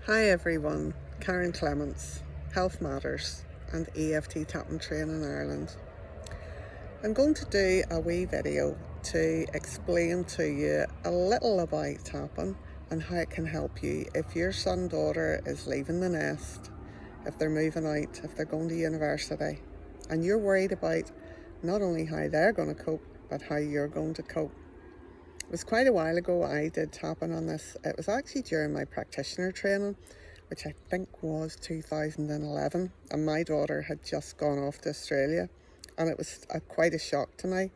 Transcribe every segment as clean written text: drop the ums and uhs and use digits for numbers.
Hi everyone, Karen Clements, Health Matters and EFT Tapping Training Ireland. I'm going to do a wee video to explain to you a little about tapping and how it can help you if your son daughter is leaving the nest, if they're moving out, if they're going to university, and you're worried about not only how they're going to cope, but how you're going to cope. It was quite a while ago I did tapping on this. It was actually during my practitioner training, which I think was 2011, and my daughter had just gone off to Australia, and it was quite a shock to me.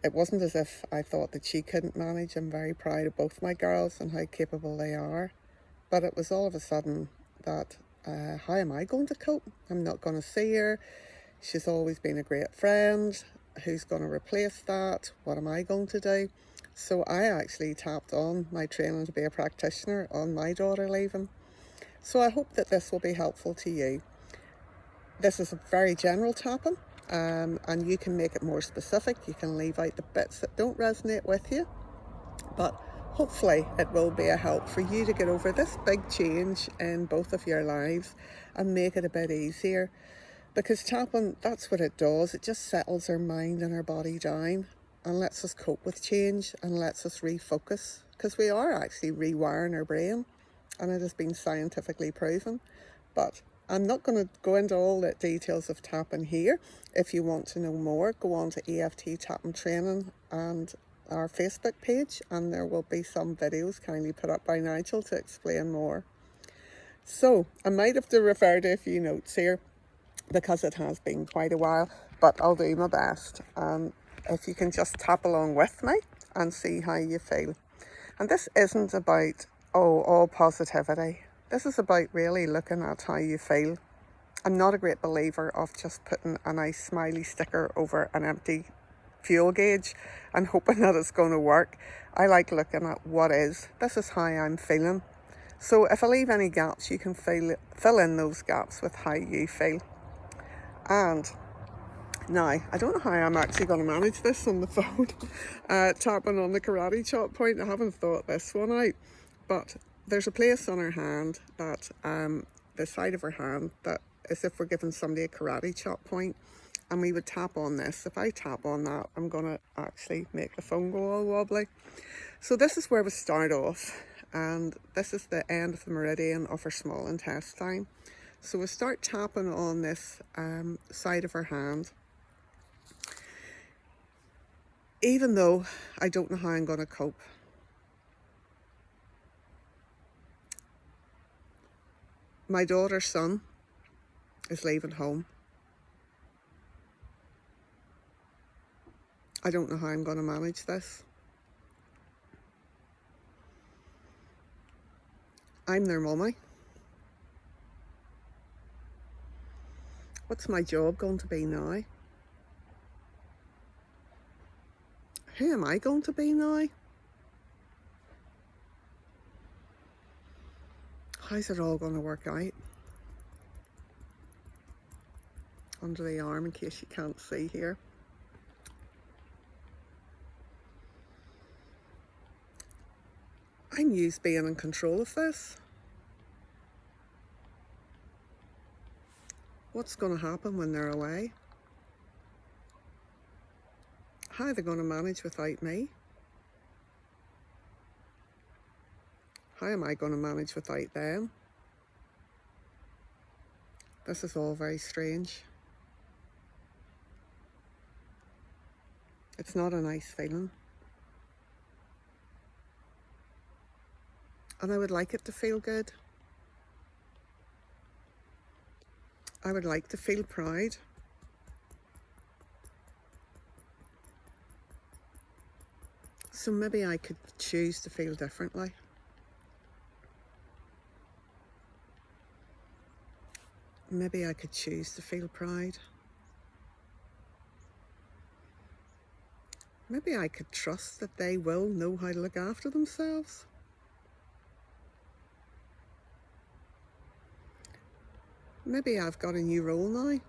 It wasn't as if I thought that she couldn't manage. I'm very proud of both my girls and how capable they are, but it was all of a sudden that how am I going to cope? I'm not going to see her. She's always been a great friend. Who's going to replace that? What am I going to do? So I actually tapped on my training to be a practitioner on my daughter leaving. So I hope that this will be helpful to you. This is a very general tapping, and you can make it more specific. You can leave out the bits that don't resonate with you, but hopefully it will be a help for you to get over this big change in both of your lives and make it a bit easier. Because tapping, that's what it does. It just settles our mind and our body down and lets us cope with change and lets us refocus, because we are actually rewiring our brain, and it has been scientifically proven. But I'm not going to go into all the details of tapping here. If you want to know more, go on to EFT Tapping Training and our Facebook page, and there will be some videos kindly put up by Nigel to explain more. So I might have to refer to a few notes here because it has been quite a while, but I'll do my best. If you can just tap along with me and see how you feel. And this isn't about, all positivity. This is about really looking at how you feel. I'm not a great believer of just putting a nice smiley sticker over an empty fuel gauge and hoping that it's going to work. I like looking at what is. This is how I'm feeling. So if I leave any gaps, you can fill in those gaps with how you feel. And now, I don't know how I'm actually going to manage this on the phone, tapping on the karate chop point. I haven't thought this one out, but there's a place on her hand that, the side of her hand, that as if we're giving somebody a karate chop point, and we would tap on this. If I tap on that, I'm going to actually make the phone go all wobbly. So this is where we start off, and this is the end of the meridian of her small intestine. So we start tapping on this side of her hand. Even though I don't know how I'm going to cope. My daughter's son is leaving home. I don't know how I'm going to manage this. I'm their mummy. What's my job going to be now? Who am I going to be now? How's it all going to work out? Under the arm, in case you can't see here. I'm used being in control of this. What's going to happen when they're away? How are they going to manage without me? How am I going to manage without them? This is all very strange. It's not a nice feeling. And I would like it to feel good. I would like to feel proud. So maybe I could choose to feel differently. Maybe I could choose to feel pride. Maybe I could trust that they will know how to look after themselves. Maybe I've got a new role now.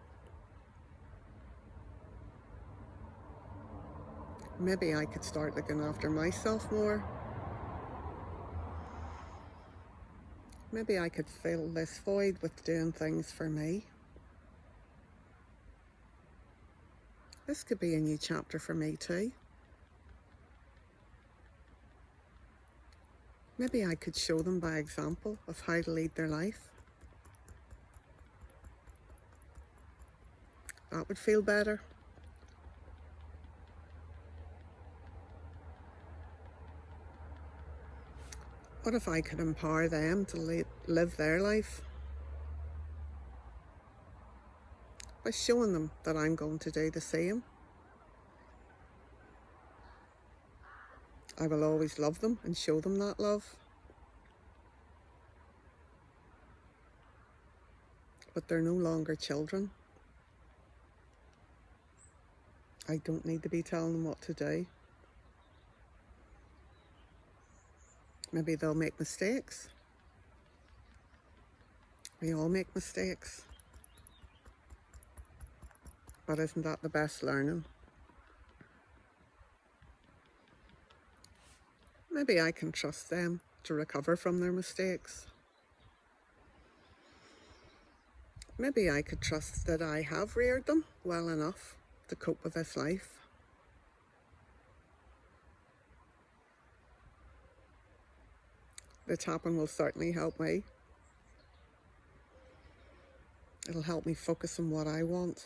Maybe I could start looking after myself more. Maybe I could fill this void with doing things for me. This could be a new chapter for me too. Maybe I could show them by example of how to lead their life. That would feel better. What if I could empower them to live their life by showing them that I'm going to do the same? I will always love them and show them that love. But they're no longer children. I don't need to be telling them what to do. Maybe they'll make mistakes. We all make mistakes. But isn't that the best learning? Maybe I can trust them to recover from their mistakes. Maybe I could trust that I have reared them well enough to cope with this life. The tapping will certainly help me. It'll help me focus on what I want.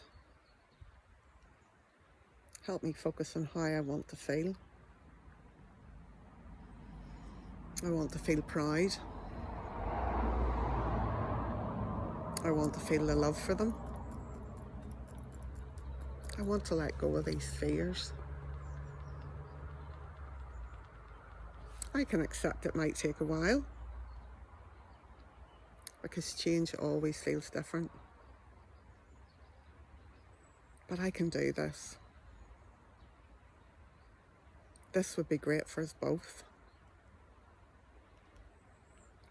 Help me focus on how I want to feel. I want to feel proud. I want to feel the love for them. I want to let go of these fears. I can accept it might take a while, because change always feels different. But I can do this. This would be great for us both.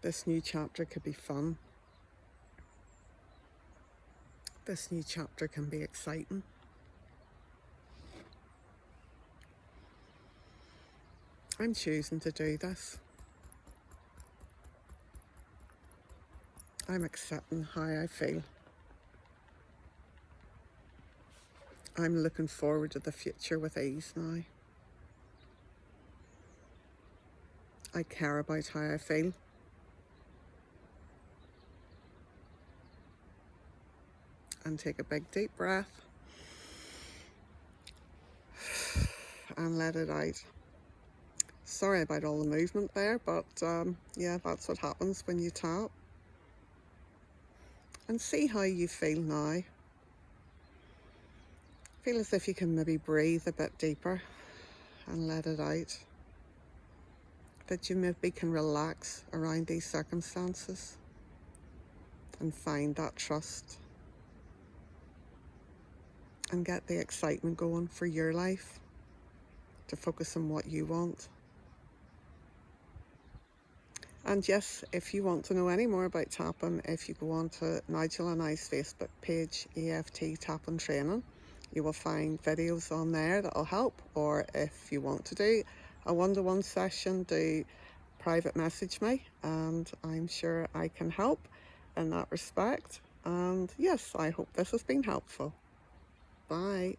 This new chapter could be fun. This new chapter can be exciting. I'm choosing to do this. I'm accepting how I feel. I'm looking forward to the future with ease now. I care about how I feel. And take a big deep breath and let it out. Sorry about all the movement there, but yeah, that's what happens when you tap. And see how you feel now. Feel as if you can maybe breathe a bit deeper and let it out. That you maybe can relax around these circumstances and find that trust and get the excitement going for your life, to focus on what you want. And yes, if you want to know any more about tapping, if you go on to Nigel and I's Facebook page, EFT Tapping Training, you will find videos on there that'll help. Or if you want to do a one-to-one session, do private message me, and I'm sure I can help in that respect. And yes, I hope this has been helpful. Bye.